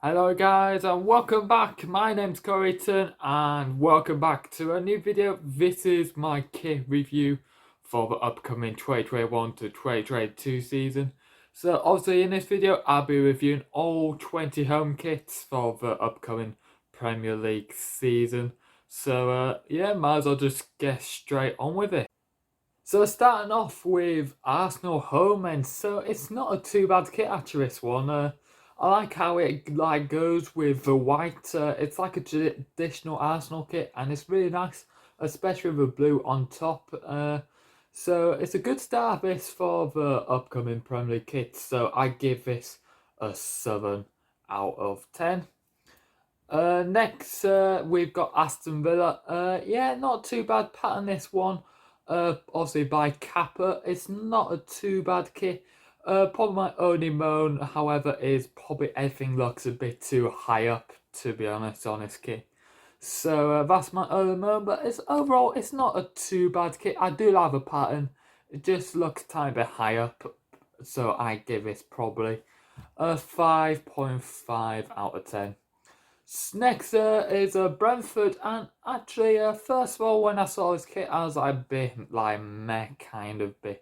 Hello guys and welcome back. My name's Eaton and welcome back to a new video. This is my kit review for the upcoming 2021 to 2022 season. So obviously in this video I'll be reviewing all 20 home kits for the upcoming Premier League season. So yeah, might as well just get straight on with it. So starting off with Arsenal home end, so it's not a too bad kit actually this one. I like how it goes with the white. It's like a traditional Arsenal kit and it's really nice, especially with the blue on top. So it's a good start this for the upcoming Premier League kits. So I give this a 7 out of 10. Next, we've got Aston Villa. Yeah, not too bad pattern this one. Obviously by Kappa. It's not a too bad kit. Probably my only moan, however, is probably everything looks a bit too high up, to be honest, on this kit. So that's my only moan, but overall, it's not a too bad kit. I do love a pattern. It just looks a tiny bit high up, so I give this probably a 5.5 out of 10. Next is Brentford, and actually, first of all, when I saw this kit, I was like a bit like meh, kind of bit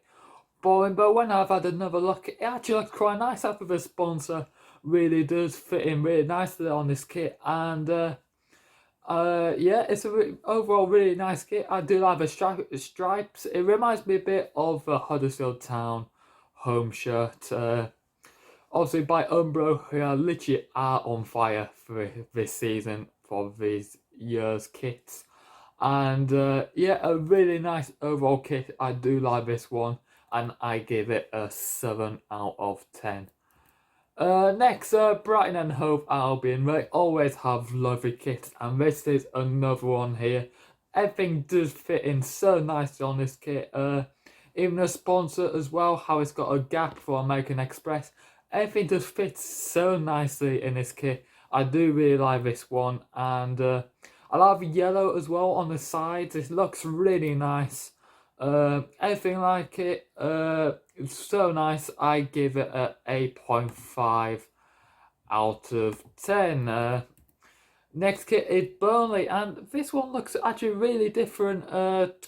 boring. But when I've had another look, it actually looks quite nice after the sponsor. Really does fit in really nicely on this kit, and yeah, it's a overall really nice kit. I do like the stripes. It reminds me a bit of the Huddersfield Town home shirt. Obviously, by Umbro, who are literally on fire for this season for these year's kits. And yeah, a really nice overall kit. I do like this one, and I give it a 7 out of 10. Next, Brighton and Hove Albion. They always have lovely kits, and this is another one here. Everything does fit in so nicely on this kit. Even the sponsor as well, how it's got a gap for American Express. Everything just fits so nicely in this kit. I do really like this one, and I love the yellow as well on the sides. It looks really nice. Everything like it. It's so nice. I give it a 8.5 out of 10. Next kit is Burnley, and this one looks actually really different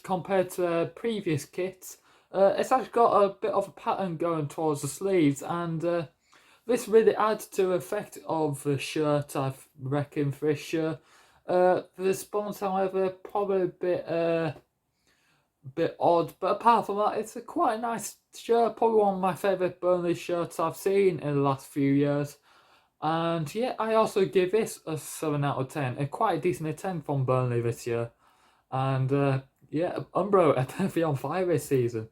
compared to previous kits. It's actually got a bit of a pattern going towards the sleeves, and this really adds to the effect of the shirt, I reckon, for this shirt. The response, however, probably a bit odd, but apart from that, it's a quite nice shirt. Probably one of my favourite Burnley shirts I've seen in the last few years. And yeah, I also give this a 7 out of 10. A quite a decent attempt from Burnley this year. And yeah, Umbro are definitely on fire this season.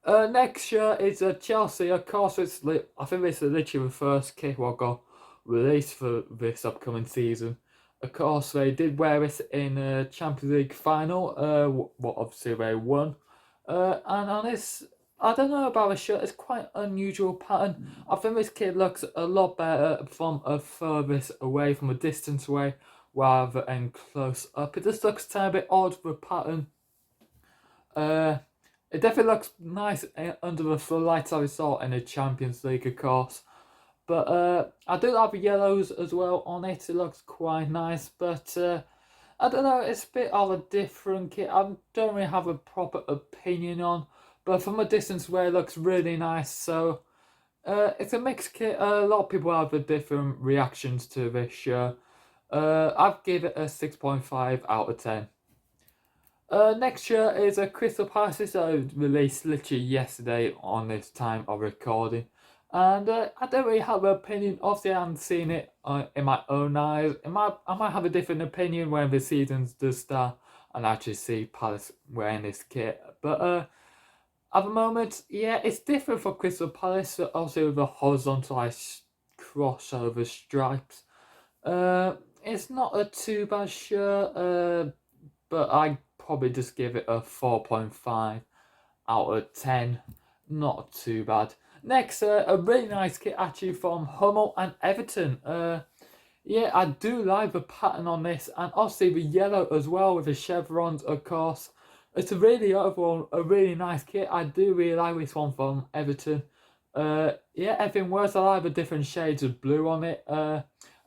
Next year is Chelsea. Of course, I think this is literally the first kit what got released for this upcoming season. Of course, they did wear this in a Champions League final. What obviously they won. And on this, I don't know about the shirt. It's quite unusual pattern. I think this kit looks a lot better from a furthest away, from a distance away, rather than close up. It just looks a tiny bit odd with pattern. It definitely looks nice under the floodlights I saw in the Champions League, of course. But I do like the yellows as well on it. It looks quite nice. But I don't know, it's a bit of a different kit. I don't really have a proper opinion on. But from a distance away, it looks really nice. So it's a mixed kit. A lot of people have different reactions to this shirt. I'd give it a 6.5 out of 10. Next year is a Crystal Palace. This released literally yesterday on this time of recording. And I don't really have an opinion. Obviously, I haven't seen it in my own eyes. I might have a different opinion when the season does start and actually see Palace wearing this kit. But at the moment, yeah, it's different for Crystal Palace. Obviously, with the horizontal crossover stripes. It's not a too bad shirt, but I probably just give it a 4.5 out of 10. Not too bad. Next, a really nice kit actually from Hummel and Everton. Yeah, I do like the pattern on this, and obviously the yellow as well with the chevrons, of course. It's a really overall a really nice kit. I do really like this one from Everton. Yeah, everything works. I like the different shades of blue on it.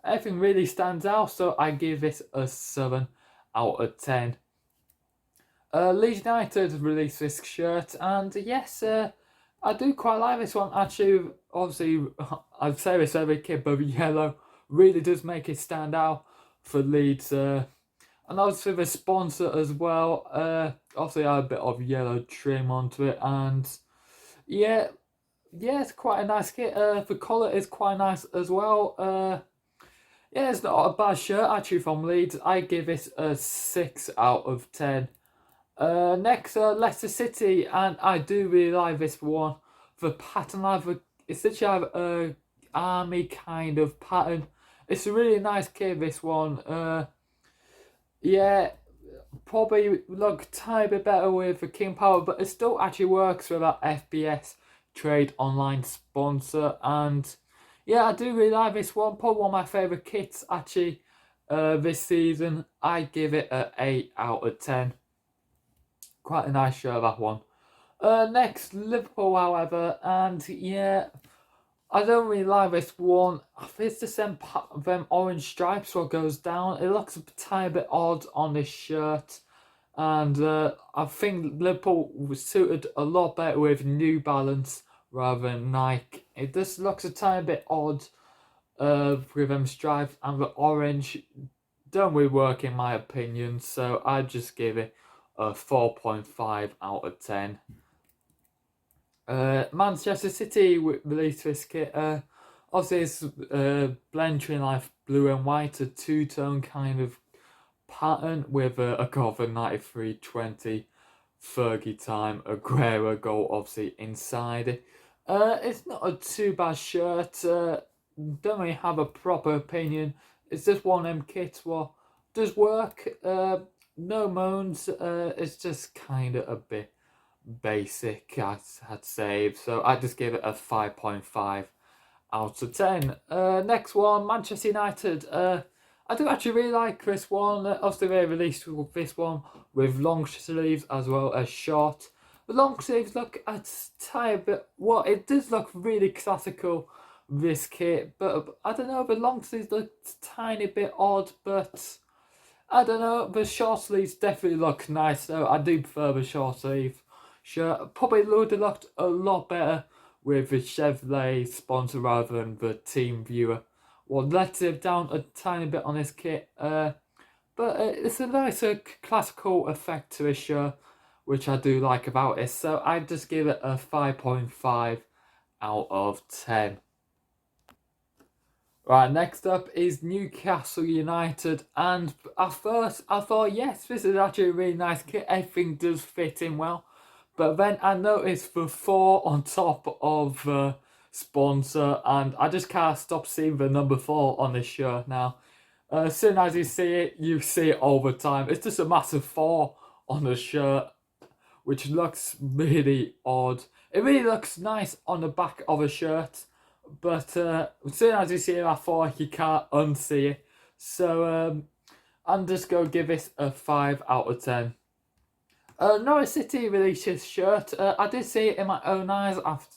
Everything really stands out, so I give this a 7 out of 10. Leeds United released this shirt, and yes, I do quite like this one. Actually, obviously, I'd say this every kit, but yellow really does make it stand out for Leeds. And obviously the sponsor as well. Obviously, I had a bit of yellow trim onto it, and yeah, it's quite a nice kit. The colour is quite nice as well. Yeah, it's not a bad shirt actually from Leeds. I give it a 6 out of 10. Next, Leicester City, and I do really like this one. The pattern, it's literally a army kind of pattern. It's a really nice kit, this one. Yeah, probably look a tiny bit better with the King Power, but it still actually works with that FBS Trade Online sponsor. And yeah, I do really like this one. Probably one of my favourite kits actually this season. I give it an 8 out of 10. Quite a nice shirt, that one. Next, Liverpool, however, and yeah, I don't really like this one. I think it's just them orange stripes what goes down. It looks a tiny bit odd on this shirt, and I think Liverpool was suited a lot better with New Balance rather than Nike. It just looks a tiny bit odd with them stripes, and the orange don't really work in my opinion, so I just give it a 4.5 out of 10. Manchester City released this kit. Obviously, it's blend between like blue and white, a two-tone kind of pattern with a cover 93-20 Fergie time, Aguero goal obviously inside it. It's not a too bad shirt. Don't really have a proper opinion. It's just one of them kits what does work. No moans. It's just kind of a bit basic, I'd say. So I just give it a 5.5 out of 10. Next one, Manchester United. I do actually really like this one. Obviously, they released this one with long sleeves as well as short. The long sleeves look a tiny bit. Well, it does look really classical, this kit, but I don't know. The long sleeves look a tiny bit odd, but I don't know. The short sleeves definitely look nice, though. I do prefer the short sleeve shirt. Probably would have looked a lot better with the Chevrolet sponsor rather than the Team Viewer. Well, let's it down a tiny bit on this kit, but it's a nice classical effect to this shirt, which I do like about it. So I just give it a 5.5 out of 10. Right, next up is Newcastle United, and at first I thought, yes, this is actually a really nice kit, everything does fit in well, but then I noticed the 4 on top of the sponsor, and I just can't stop seeing the number 4 on this shirt now. As soon as you see it all the time. It's just a massive 4 on the shirt, which looks really odd. It really looks nice on the back of a shirt, but as soon as you see that 4, you can't unsee it. So I'm just going to give this a 5 out of 10. Norwich City released his shirt. I did see it in my own eyes after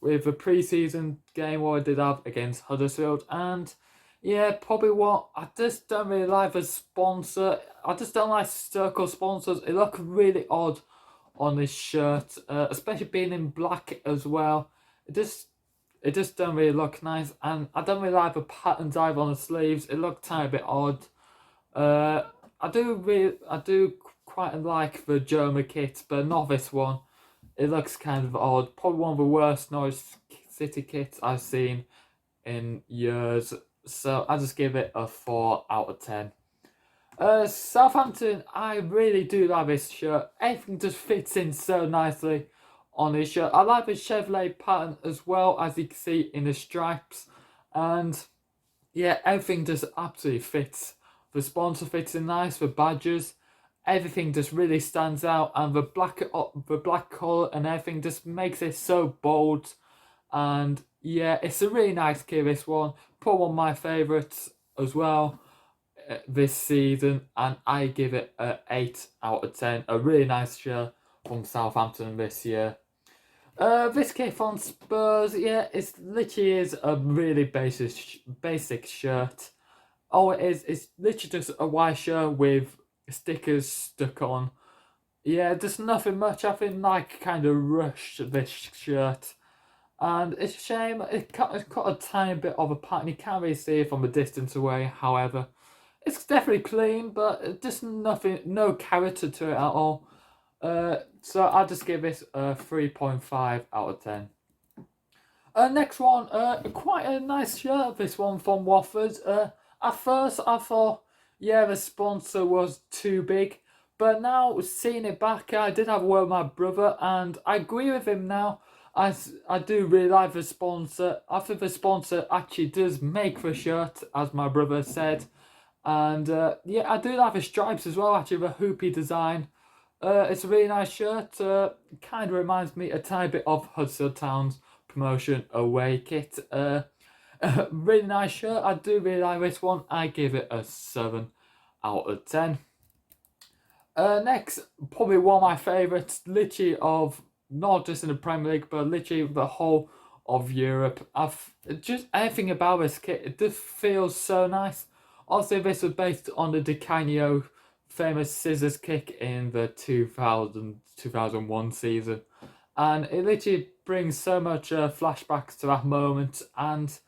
with the pre-season game what I did have against Huddersfield, and yeah, probably what I just don't really like the sponsor. I just don't like circle sponsors. It looks really odd on this shirt, especially being in black as well. It just don't really look nice, and I don't really like the patterns either on the sleeves. It looked tiny bit odd. I do quite like the German kit, but not this one. It looks kind of odd. Probably one of the worst Norwich City kits I've seen in years. So I just give it a 4 out of 10. Southampton, I really do like this shirt. Everything just fits in so nicely on this shirt. I like the Chevrolet pattern as well, as you can see in the stripes. And yeah, everything just absolutely fits. The sponsor fits in nice, the badges. Everything just really stands out, and the black colour and everything just makes it so bold. And yeah, it's a really nice kit, this one. Probably one of my favourites as well this season, and I give it an 8 out of 10. A really nice shirt from Southampton this year. This kit from Spurs, yeah, it literally is a really basic shirt. all it is, it's literally just a white shirt with stickers stuck on. Yeah, there's nothing much. I think Nike kind of rushed this shirt. And it's a shame, it's got a tiny bit of a pattern. You can't really see it from a distance away, however. It's definitely clean, but just nothing, no character to it at all. So I'll just give this a 3.5 out of 10. Next one, quite a nice shirt, this one from Wofford. At first I thought, yeah, the sponsor was too big, but now seeing it back, I did have a word with my brother, and I agree with him now. I do really like the sponsor. I think the sponsor actually does make the shirt, as my brother said. And yeah, I do like the stripes as well, actually, the hoopy design. It's a really nice shirt. Kind of reminds me a tiny bit of Huddersfield Town's promotion away kit. Really nice shirt. I do really like this one. I give it a 7 out of 10. Next, probably one of my favourites, literally of not just in the Premier League, but literally the whole of Europe. I've just everything about this kit, it just feels so nice. Also, this was based on the Di Canio famous scissors kick in the 2000-2001 season. And it literally brings so much flashbacks to that moment, and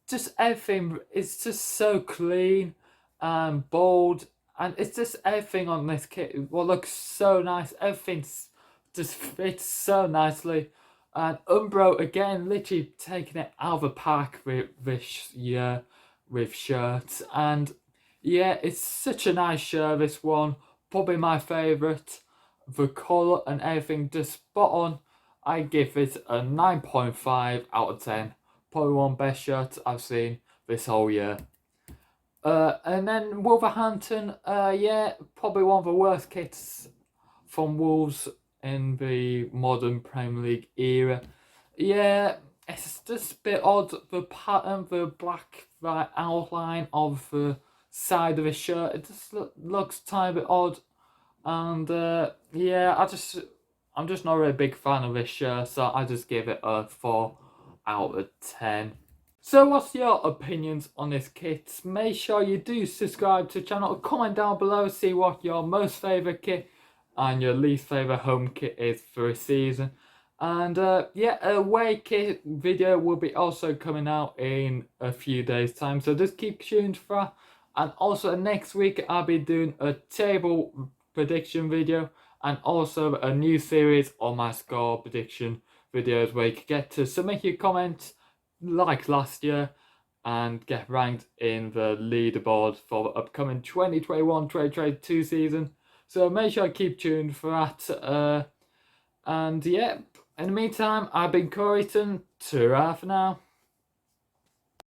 just everything is just so clean and bold, and it's just everything on this kit what looks so nice. Everything's just fits so nicely, and Umbro again literally taking it out of the park with this year with shirts. And yeah, it's such a nice shirt, this one, probably my favourite. The colour and everything just spot on. I give it a 9.5 out of 10. Probably one best shirt I've seen this whole year. And then Wolverhampton, yeah, probably one of the worst kits from Wolves in the modern Premier League era. Yeah, it's just a bit odd. The pattern, the black outline of the side of the shirt, it just looks a tiny bit odd. And yeah, I'm just not really a big fan of this shirt, so I just give it a 4 out of 10. So what's your opinions on this kit? Make sure you do subscribe to the channel, comment down below, see what your most favourite kit and your least favourite home kit is for a season. And yeah, a away kit video will be also coming out in a few days time, so just keep tuned for that. And also next week I'll be doing a table prediction video, and also a new series on my score prediction videos where you can get to submit your comments like last year and get ranked in the leaderboard for the upcoming 2021-2022 season. So make sure to keep tuned for that. And yeah, in the meantime, I've been Coreyton. Ta-ra for now.